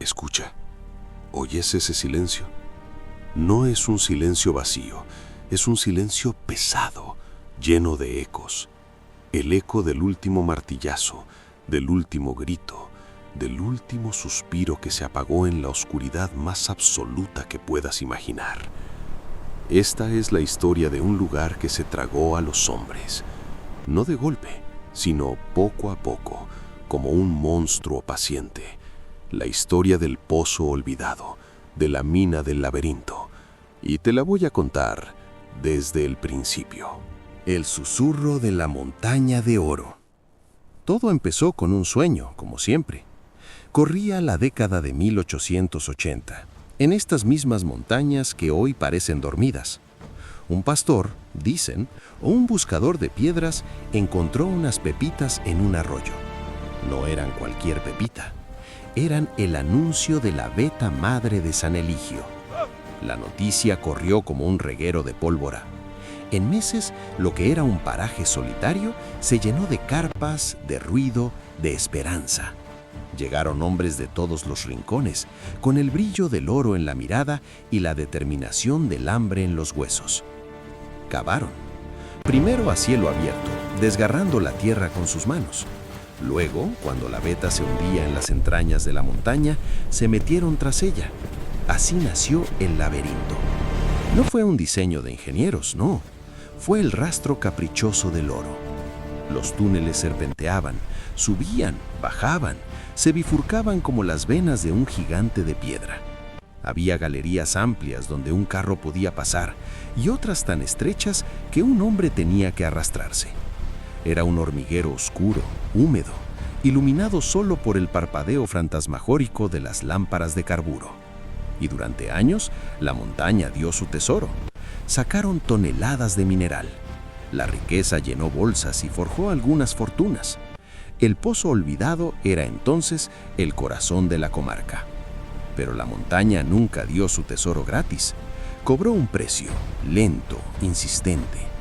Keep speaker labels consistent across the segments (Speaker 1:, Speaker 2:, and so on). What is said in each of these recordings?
Speaker 1: Escucha, ¿oyes ese silencio? No es un silencio vacío, es un silencio pesado, lleno de ecos. El eco del último martillazo, del último grito, del último suspiro que se apagó en la oscuridad más absoluta que puedas imaginar. Esta es la historia de un lugar que se tragó a los hombres, no de golpe, sino poco a poco, como un monstruo paciente. La historia del pozo olvidado, de la mina del laberinto. Y te la voy a contar desde el principio.
Speaker 2: El susurro de la montaña de oro. Todo empezó con un sueño, como siempre. Corría la década de 1880, en estas mismas montañas que hoy parecen dormidas. Un pastor, dicen, o un buscador de piedras encontró unas pepitas en un arroyo. No eran cualquier pepita, eran el anuncio de la veta madre de San Eligio. La noticia corrió como un reguero de pólvora. En meses, lo que era un paraje solitario se llenó de carpas, de ruido, de esperanza. Llegaron hombres de todos los rincones, con el brillo del oro en la mirada y la determinación del hambre en los huesos. Cavaron. Primero a cielo abierto, desgarrando la tierra con sus manos. Luego, cuando la veta se hundía en las entrañas de la montaña, se metieron tras ella. Así nació el laberinto. No fue un diseño de ingenieros, no. Fue el rastro caprichoso del oro. Los túneles serpenteaban, subían, bajaban, se bifurcaban como las venas de un gigante de piedra. Había galerías amplias donde un carro podía pasar y otras tan estrechas que un hombre tenía que arrastrarse. Era un hormiguero oscuro, húmedo, iluminado solo por el parpadeo fantasmagórico de las lámparas de carburo. Y durante años, la montaña dio su tesoro. Sacaron toneladas de mineral. La riqueza llenó bolsas y forjó algunas fortunas. El pozo olvidado era entonces el corazón de la comarca. Pero la montaña nunca dio su tesoro gratis. Cobró un precio, lento, insistente.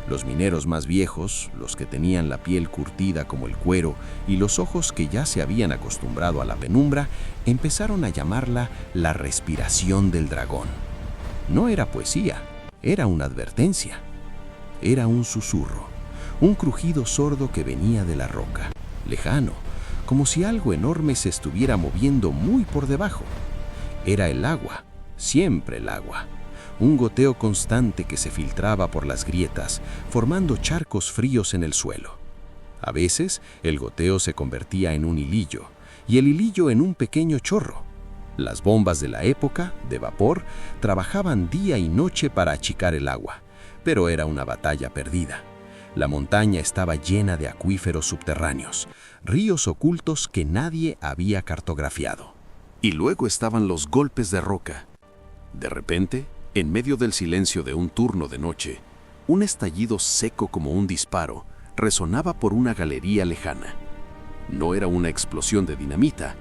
Speaker 2: Los mineros más viejos, los que tenían la piel curtida como el cuero y los ojos que ya se habían acostumbrado a la penumbra, empezaron a llamarla la respiración del dragón. No era poesía, era una advertencia. Era un susurro, un crujido sordo que venía de la roca, lejano, como si algo enorme se estuviera moviendo muy por debajo. Era el agua, siempre el agua. Un goteo constante que se filtraba por las grietas, formando charcos fríos en el suelo. A veces, el goteo se convertía en un hilillo, y el hilillo en un pequeño chorro. Las bombas de la época, de vapor, trabajaban día y noche para achicar el agua, pero era una batalla perdida. La montaña estaba llena de acuíferos subterráneos, ríos ocultos que nadie había cartografiado.
Speaker 1: Y luego estaban los golpes de roca. De repente, en medio del silencio de un turno de noche, un estallido seco como un disparo resonaba por una galería lejana. No era una explosión de dinamita,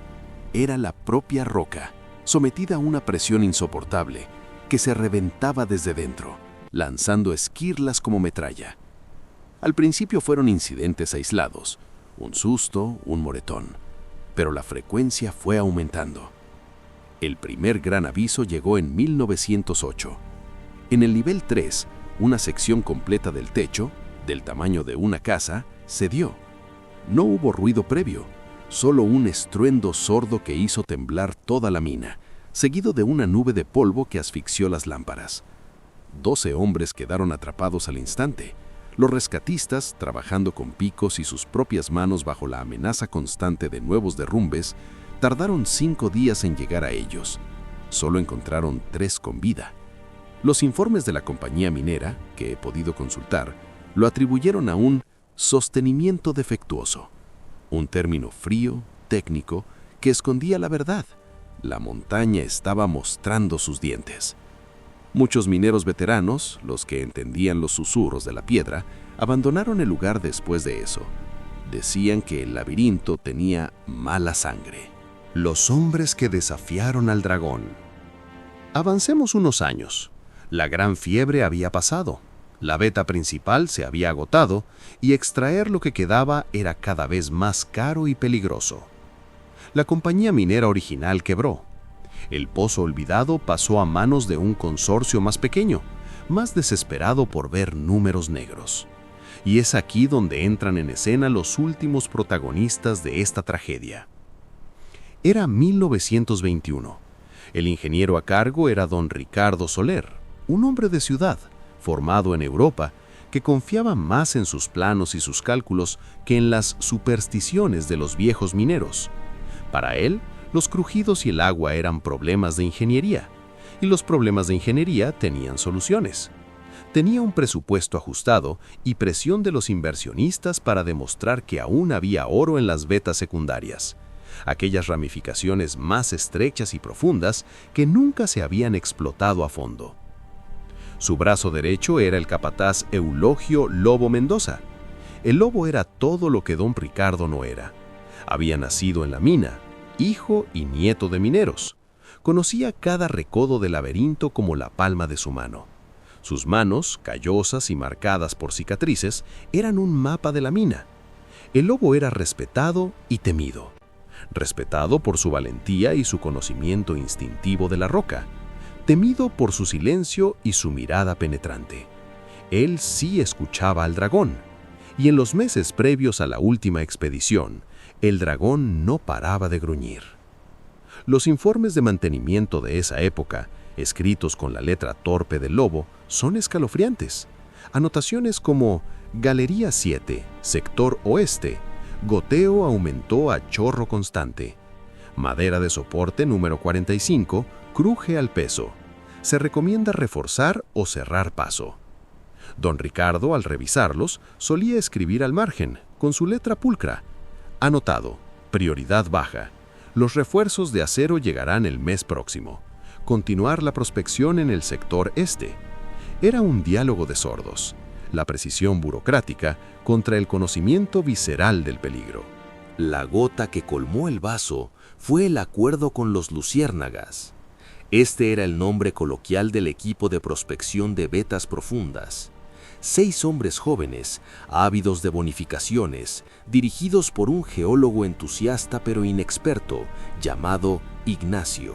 Speaker 1: era la propia roca, sometida a una presión insoportable, que se reventaba desde dentro, lanzando esquirlas como metralla. Al principio fueron incidentes aislados, un susto, un moretón, pero la frecuencia fue aumentando. El primer gran aviso llegó en 1908. En el nivel 3, una sección completa del techo, del tamaño de una casa, cedió. No hubo ruido previo, solo un estruendo sordo que hizo temblar toda la mina, seguido de una nube de polvo que asfixió las lámparas. 12 hombres quedaron atrapados al instante. Los rescatistas, trabajando con picos y sus propias manos bajo la amenaza constante de nuevos derrumbes, tardaron 5 días en llegar a ellos. Solo encontraron 3 con vida. Los informes de la compañía minera, que he podido consultar, lo atribuyeron a un sostenimiento defectuoso, un término frío, técnico, que escondía la verdad. La montaña estaba mostrando sus dientes. Muchos mineros veteranos, los que entendían los susurros de la piedra, abandonaron el lugar después de eso. Decían que el laberinto tenía mala sangre.
Speaker 2: Los hombres que desafiaron al dragón. Avancemos unos años. La gran fiebre había pasado. La veta principal se había agotado y extraer lo que quedaba era cada vez más caro y peligroso. La compañía minera original quebró. El pozo olvidado pasó a manos de un consorcio más pequeño, más desesperado por ver números negros. Y es aquí donde entran en escena los últimos protagonistas de esta tragedia. Era 1921. El ingeniero a cargo era don Ricardo Soler, un hombre de ciudad, formado en Europa, que confiaba más en sus planos y sus cálculos que en las supersticiones de los viejos mineros. Para él, los crujidos y el agua eran problemas de ingeniería, y los problemas de ingeniería tenían soluciones. Tenía un presupuesto ajustado y presión de los inversionistas para demostrar que aún había oro en las vetas secundarias, aquellas ramificaciones más estrechas y profundas que nunca se habían explotado a fondo. Su brazo derecho era el capataz Eulogio Lobo Mendoza. El Lobo era todo lo que don Ricardo no era. Había nacido en la mina, hijo y nieto de mineros. Conocía cada recodo del laberinto como la palma de su mano. Sus manos, callosas y marcadas por cicatrices, eran un mapa de la mina. El Lobo era respetado y temido. Respetado por su valentía y su conocimiento instintivo de la roca. Temido por su silencio y su mirada penetrante. Él sí escuchaba al dragón. Y en los meses previos a la última expedición, el dragón no paraba de gruñir. Los informes de mantenimiento de esa época, escritos con la letra torpe del Lobo, son escalofriantes. Anotaciones como Galería 7, sector oeste, goteo aumentó a chorro constante. Madera de soporte número 45, cruje al peso. Se recomienda reforzar o cerrar paso. Don Ricardo, al revisarlos, solía escribir al margen, con su letra pulcra. Anotado, prioridad baja. Los refuerzos de acero llegarán el mes próximo. Continuar la prospección en el sector este. Era un diálogo de sordos. La precisión burocrática contra el conocimiento visceral del peligro. La gota que colmó el vaso fue el acuerdo con los luciérnagas. Este era el nombre coloquial del equipo de prospección de vetas profundas. 6 hombres jóvenes, ávidos de bonificaciones, dirigidos por un geólogo entusiasta pero inexperto, llamado Ignacio.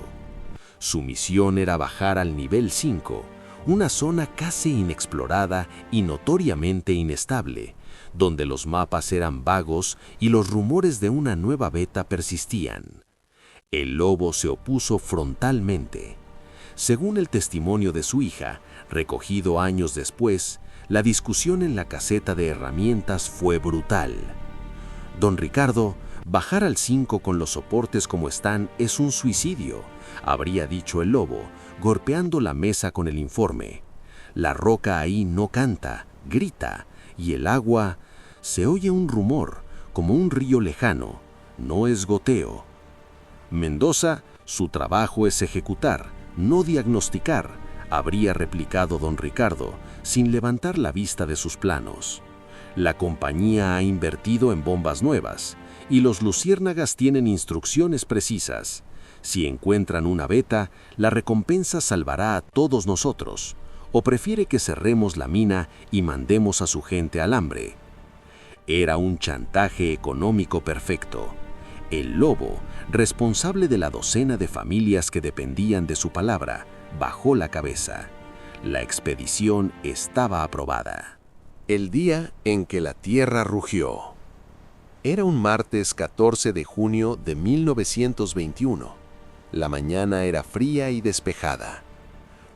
Speaker 2: Su misión era bajar al nivel 5, una zona casi inexplorada y notoriamente inestable, donde los mapas eran vagos y los rumores de una nueva veta persistían. El Lobo se opuso frontalmente. Según el testimonio de su hija, recogido años después, la discusión en la caseta de herramientas fue brutal. Don Ricardo, bajar al 5 con los soportes como están es un suicidio, habría dicho el Lobo, golpeando la mesa con el informe. La roca ahí no canta, grita, y el agua se oye un rumor, como un río lejano, no es goteo. Mendoza, su trabajo es ejecutar, no diagnosticar, habría replicado don Ricardo, sin levantar la vista de sus planos. La compañía ha invertido en bombas nuevas, y los luciérnagas tienen instrucciones precisas. Si encuentran una veta, la recompensa salvará a todos nosotros, o prefiere que cerremos la mina y mandemos a su gente al hambre. Era un chantaje económico perfecto. El Lobo, responsable de la docena de familias que dependían de su palabra, bajó la cabeza. La expedición estaba aprobada. El día en que la tierra rugió. Era un martes 14 de junio de 1921. La mañana era fría y despejada.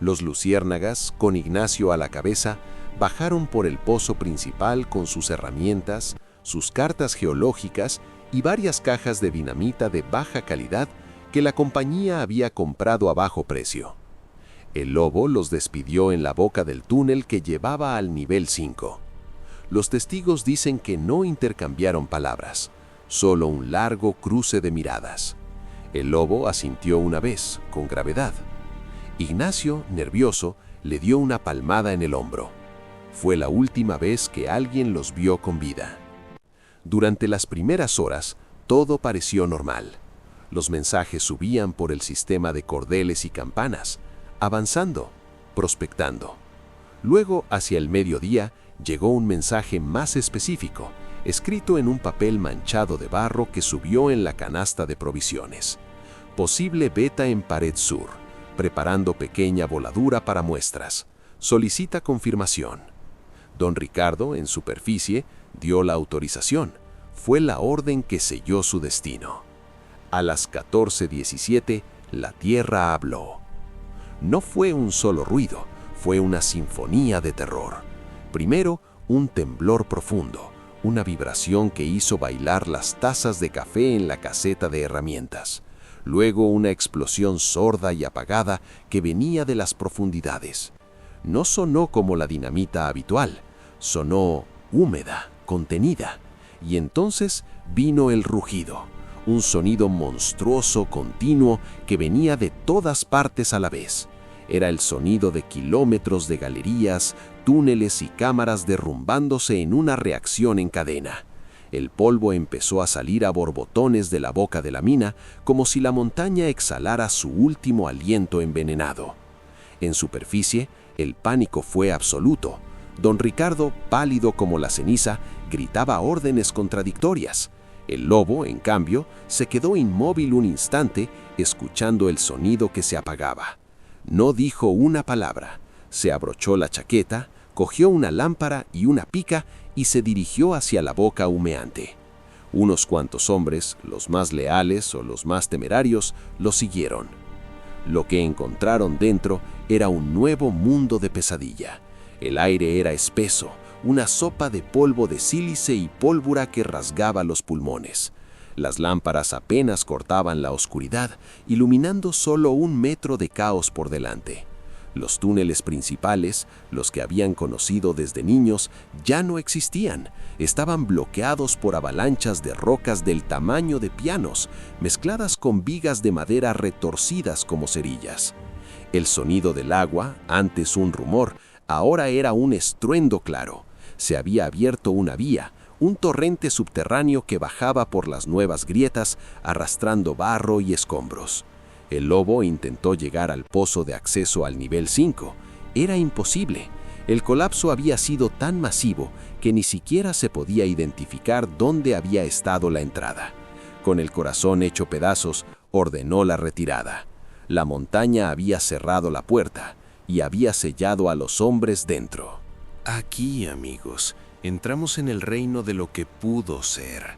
Speaker 2: Los luciérnagas, con Ignacio a la cabeza, bajaron por el pozo principal con sus herramientas, sus cartas geológicas y varias cajas de dinamita de baja calidad que la compañía había comprado a bajo precio. El Lobo los despidió en la boca del túnel que llevaba al nivel 5. Los testigos dicen que no intercambiaron palabras, solo un largo cruce de miradas. El Lobo asintió una vez, con gravedad. Ignacio, nervioso, le dio una palmada en el hombro. Fue la última vez que alguien los vio con vida. Durante las primeras horas, todo pareció normal. Los mensajes subían por el sistema de cordeles y campanas, avanzando, prospectando. Luego, hacia el mediodía, llegó un mensaje más específico,
Speaker 1: escrito en un papel manchado de barro que subió en la canasta de provisiones. Posible veta en pared sur, preparando pequeña voladura para muestras. Solicita confirmación. Don Ricardo, en superficie, dio la autorización. Fue la orden que selló su destino. A las 14:17, la tierra habló. No fue un solo ruido, fue una sinfonía de terror. Primero, un temblor profundo, una vibración que hizo bailar las tazas de café en la caseta de herramientas. Luego una explosión sorda y apagada que venía de las profundidades. No sonó como la dinamita habitual, sonó húmeda, contenida. Y entonces vino el rugido, un sonido monstruoso continuo que venía de todas partes a la vez. Era el sonido de kilómetros de galerías, túneles y cámaras derrumbándose en una reacción en cadena. El polvo empezó a salir a borbotones de la boca de la mina, como si la montaña exhalara su último aliento envenenado. En superficie, el pánico fue absoluto. Don Ricardo, pálido como la ceniza, gritaba órdenes contradictorias. El lobo, en cambio, se quedó inmóvil un instante, escuchando el sonido que se apagaba. No dijo una palabra. Se abrochó la chaqueta, cogió una lámpara y una pica y se dirigió hacia la boca humeante. Unos cuantos hombres, los más leales o los más temerarios, lo siguieron. Lo que encontraron dentro era un nuevo mundo de pesadilla. El aire era espeso, una sopa de polvo de sílice y pólvora que rasgaba los pulmones. Las lámparas apenas cortaban la oscuridad, iluminando solo 1 metro de caos por delante. Los túneles principales, los que habían conocido desde niños, ya no existían. Estaban bloqueados por avalanchas de rocas del tamaño de pianos, mezcladas con vigas de madera retorcidas como cerillas. El sonido del agua, antes un rumor, ahora era un estruendo claro. Se había abierto una vía, un torrente subterráneo que bajaba por las nuevas grietas, arrastrando barro y escombros. El lobo intentó llegar al pozo de acceso al nivel 5. Era imposible. El colapso había sido tan masivo que ni siquiera se podía identificar dónde había estado la entrada. Con el corazón hecho pedazos, ordenó la retirada. La montaña había cerrado la puerta y había sellado a los hombres dentro.
Speaker 3: Aquí, amigos, entramos en el reino de lo que pudo ser,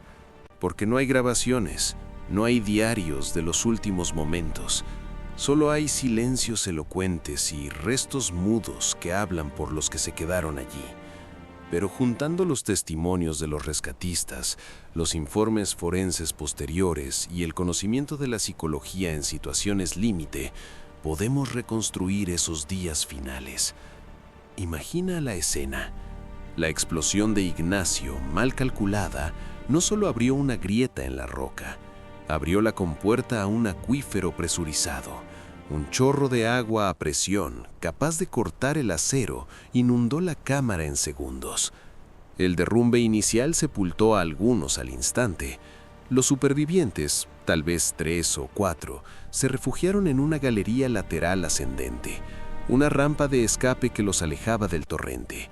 Speaker 3: porque no hay grabaciones, no hay diarios de los últimos momentos, solo hay silencios elocuentes y restos mudos que hablan por los que se quedaron allí. Pero juntando los testimonios de los rescatistas, los informes forenses posteriores y el conocimiento de la psicología en situaciones límite, podemos reconstruir esos días finales. Imagina la escena. La explosión de Ignacio, mal calculada, no solo abrió una grieta en la roca, abrió la compuerta a un acuífero presurizado. Un chorro de agua a presión, capaz de cortar el acero, inundó la cámara en segundos. El derrumbe inicial sepultó a algunos al instante. Los supervivientes, tal vez 3 o 4, se refugiaron en una galería lateral ascendente, una rampa de escape que los alejaba del torrente.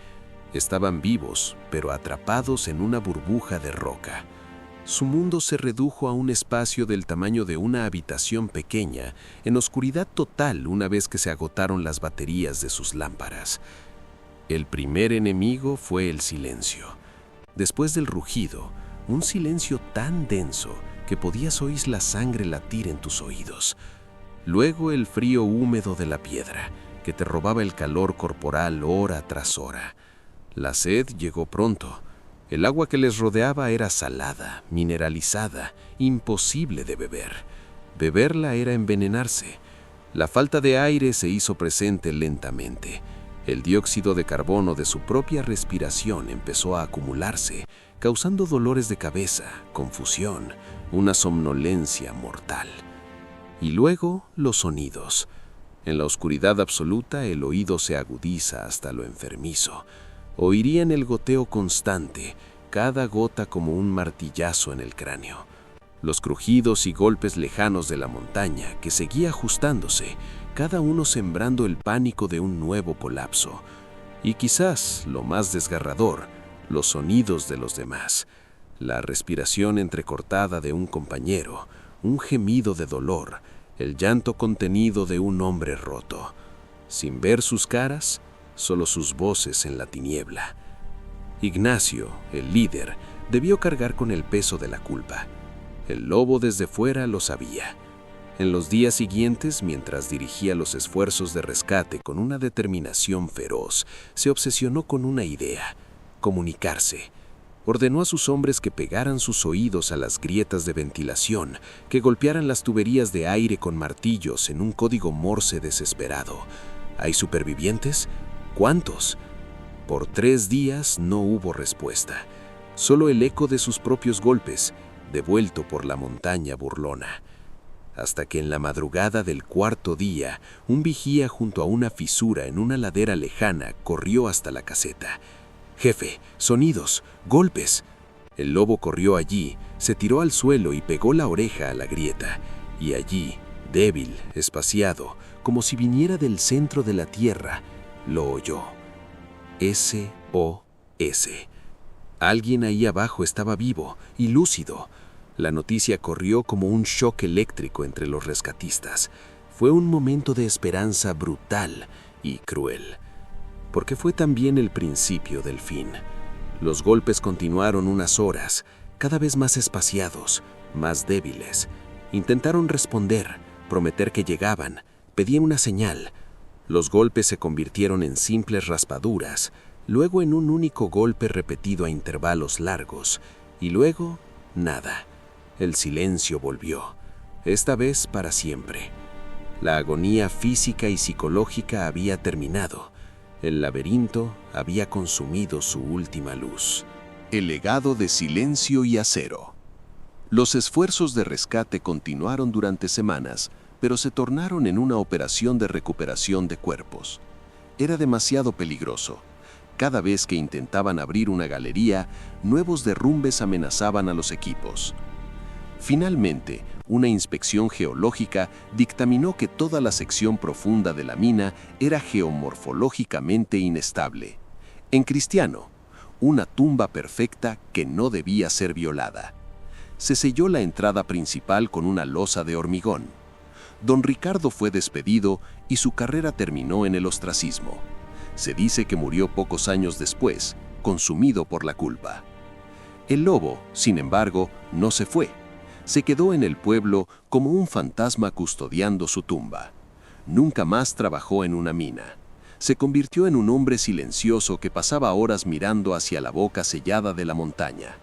Speaker 3: Estaban vivos, pero atrapados en una burbuja de roca. Su mundo se redujo a un espacio del tamaño de una habitación pequeña, en oscuridad total una vez que se agotaron las baterías de sus lámparas. El primer enemigo fue el silencio. Después del rugido, un silencio tan denso que podías oír la sangre latir en tus oídos. Luego el frío húmedo de la piedra, que te robaba el calor corporal hora tras hora. La sed llegó pronto. El agua que les rodeaba era salada, mineralizada, imposible de beber. Beberla era envenenarse. La falta de aire se hizo presente lentamente. El dióxido de carbono de su propia respiración empezó a acumularse, causando dolores de cabeza, confusión, una somnolencia mortal. Y luego los sonidos. En la oscuridad absoluta el oído se agudiza hasta lo enfermizo. Oirían el goteo constante, cada gota como un martillazo en el cráneo. Los crujidos y golpes lejanos de la montaña que seguía ajustándose, cada uno sembrando el pánico de un nuevo colapso. Y quizás, lo más desgarrador, los sonidos de los demás, La respiración entrecortada de un compañero, un gemido de dolor, el llanto contenido de un hombre roto. Sin ver sus caras, solo sus voces en la tiniebla. Ignacio, el líder, debió cargar con el peso de la culpa. El lobo desde fuera lo sabía. En los días siguientes, mientras dirigía los esfuerzos de rescate con una determinación feroz, se obsesionó con una idea: comunicarse. Ordenó a sus hombres que pegaran sus oídos a las grietas de ventilación, que golpearan las tuberías de aire con martillos en un código Morse desesperado. ¿Hay supervivientes? ¿Cuántos? Por 3 días no hubo respuesta. Solo el eco de sus propios golpes, devuelto por la montaña burlona. Hasta que en la madrugada del 4.º día, un vigía junto a una fisura en una ladera lejana corrió hasta la caseta. «Jefe, sonidos, golpes». El lobo corrió allí, se tiró al suelo y pegó la oreja a la grieta. Y allí, débil, espaciado, como si viniera del centro de la tierra, lo oyó. SOS. Alguien ahí abajo estaba vivo y lúcido. La noticia corrió como un shock eléctrico entre los rescatistas. Fue un momento de esperanza brutal y cruel, porque fue también el principio del fin. Los golpes continuaron unas horas, cada vez más espaciados, más débiles. Intentaron responder, prometer que llegaban, pedían una señal. Los golpes se convirtieron en simples raspaduras, luego en un único golpe repetido a intervalos largos, y luego nada. El silencio volvió, esta vez para siempre. La agonía física y psicológica había terminado. El laberinto había consumido su última luz.
Speaker 1: El legado de silencio y acero. Los esfuerzos de rescate continuaron durante semanas, pero se tornaron en una operación de recuperación de cuerpos. Era demasiado peligroso. Cada vez que intentaban abrir una galería, nuevos derrumbes amenazaban a los equipos. Finalmente, una inspección geológica dictaminó que toda la sección profunda de la mina era geomorfológicamente inestable. En cristiano, una tumba perfecta que no debía ser violada. Se selló la entrada principal con una losa de hormigón. Don Ricardo fue despedido y su carrera terminó en el ostracismo. Se dice que murió pocos años después, consumido por la culpa. El lobo, sin embargo, no se fue. Se quedó en el pueblo como un fantasma custodiando su tumba. Nunca más trabajó en una mina. Se convirtió en un hombre silencioso que pasaba horas mirando hacia la boca sellada de la montaña.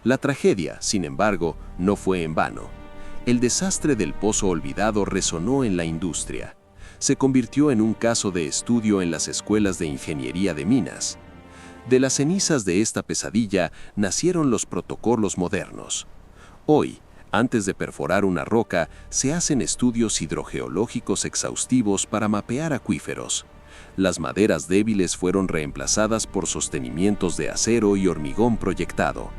Speaker 1: La tragedia, sin embargo, no fue en vano. El desastre del pozo olvidado resonó en la industria. Se convirtió en un caso de estudio en las escuelas de ingeniería de minas. De las cenizas de esta pesadilla nacieron los protocolos modernos. Hoy, antes de perforar una roca, se hacen estudios hidrogeológicos exhaustivos para mapear acuíferos. Las maderas débiles fueron reemplazadas por sostenimientos de acero y hormigón proyectado.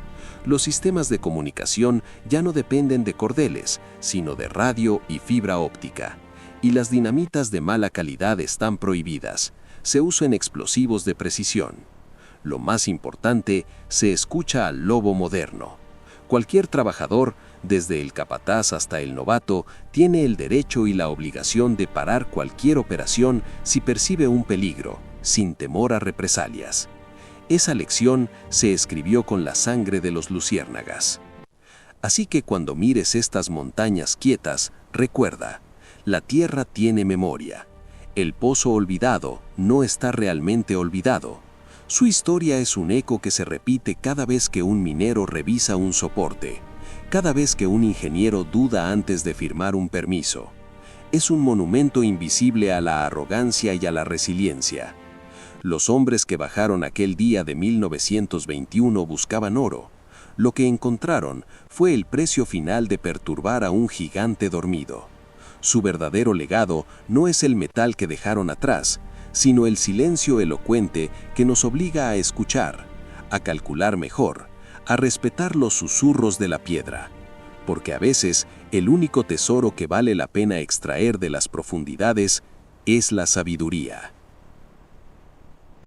Speaker 1: Los sistemas de comunicación ya no dependen de cordeles, sino de radio y fibra óptica. Y las dinamitas de mala calidad están prohibidas. Se usan explosivos de precisión. Lo más importante, se escucha al lobo moderno. Cualquier trabajador, desde el capataz hasta el novato, tiene el derecho y la obligación de parar cualquier operación si percibe un peligro, sin temor a represalias. Esa lección se escribió con la sangre de los luciérnagas. Así que cuando mires estas montañas quietas, recuerda, la tierra tiene memoria. El pozo olvidado no está realmente olvidado. Su historia es un eco que se repite cada vez que un minero revisa un soporte, cada vez que un ingeniero duda antes de firmar un permiso. Es un monumento invisible a la arrogancia y a la resiliencia. Los hombres que bajaron aquel día de 1921 buscaban oro. Lo que encontraron fue el precio final de perturbar a un gigante dormido. Su verdadero legado no es el metal que dejaron atrás, sino el silencio elocuente que nos obliga a escuchar, a calcular mejor, a respetar los susurros de la piedra. Porque a veces el único tesoro que vale la pena extraer de las profundidades es la sabiduría.